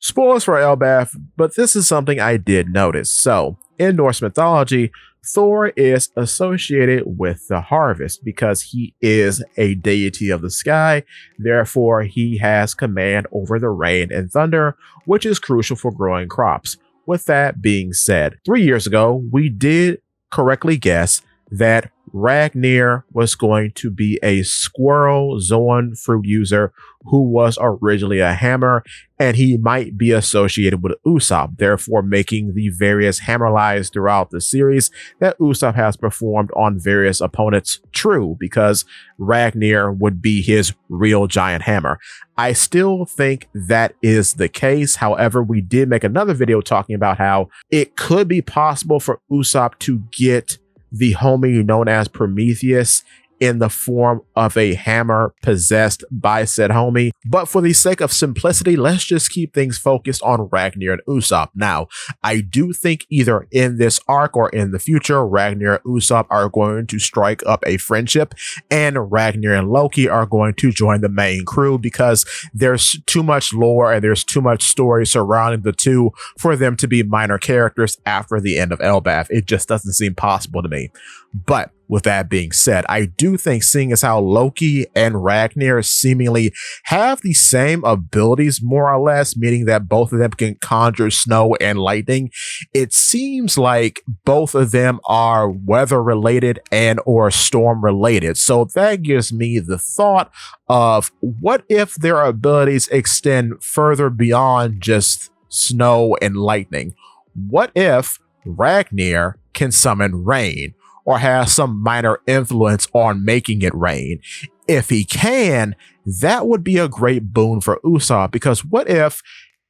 Spoilers for Elbaf, but this is something I did notice. So, in Norse mythology, Thor is associated with the harvest because he is a deity of the sky. Therefore, he has command over the rain and thunder, which is crucial for growing crops. With that being said, 3 years ago, we did correctly guess that Ragnir was going to be a squirrel Zoan fruit user who was originally a hammer, and he might be associated with Usopp, therefore making the various hammer lies throughout the series that Usopp has performed on various opponents true, because Ragnir would be his real giant hammer. I still think that is the case. However, we did make another video talking about how it could be possible for Usopp to get the homie known as Prometheus in the form of a hammer possessed by said homie. But for the sake of simplicity, let's just keep things focused on Ragnir and Usopp. Now, I do think either in this arc or in the future, Ragnir and Usopp are going to strike up a friendship, and Ragnir and Loki are going to join the main crew, because there's too much lore and there's too much story surrounding the two for them to be minor characters after the end of Elbaf. It just doesn't seem possible to me. But with that being said, I do think, seeing as how Loki and Ragnir seemingly have the same abilities more or less, meaning that both of them can conjure snow and lightning, it seems like both of them are weather related and or storm related. So that gives me the thought of, what if their abilities extend further beyond just snow and lightning? What if Ragnir can summon rain, or has some minor influence on making it rain? If he can, that would be a great boon for Usopp, because what if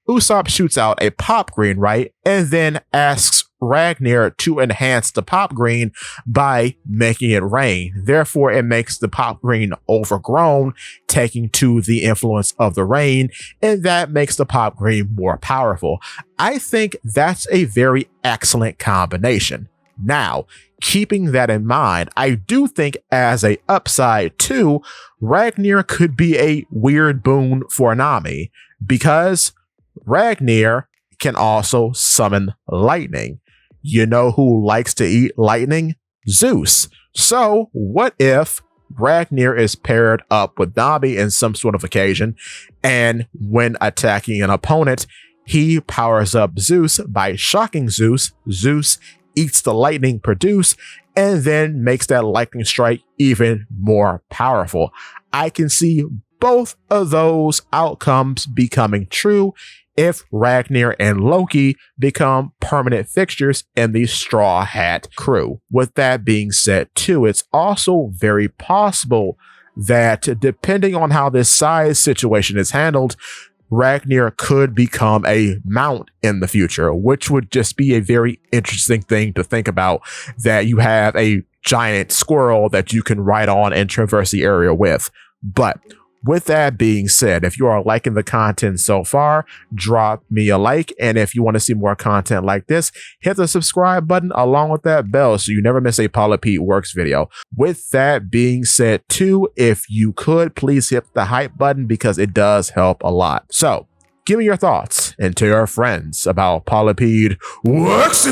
Usopp shoots out a pop green, right? And then asks Ragnir to enhance the pop green by making it rain. Therefore, it makes the pop green overgrown, taking to the influence of the rain, and that makes the pop green more powerful. I think that's a very excellent combination. Now, keeping that in mind, I do think as a upside too, Ragnir could be a weird boon for Nami, because Ragnir can also summon lightning. You know who likes to eat lightning? Zeus. So what if Ragnir is paired up with Nami in some sort of occasion, and when attacking an opponent, he powers up Zeus by shocking Zeus. Zeus eats the lightning produced and then makes that lightning strike even more powerful. I can see both of those outcomes becoming true if Ragnir and Loki become permanent fixtures in the Straw Hat crew. With that being said too, it's also very possible that, depending on how this size situation is handled, Ragnir could become a mount in the future, which would just be a very interesting thing to think about, that you have a giant squirrel that you can ride on and traverse the area with. But with that being said, if you are liking the content so far, drop me a like. And if you want to see more content like this, hit the subscribe button along with that bell so you never miss a Paula Pete Works video. With that being said too, if you could, please hit the hype button, because it does help a lot. So give me your thoughts and tell your friends about Paula Pete Works.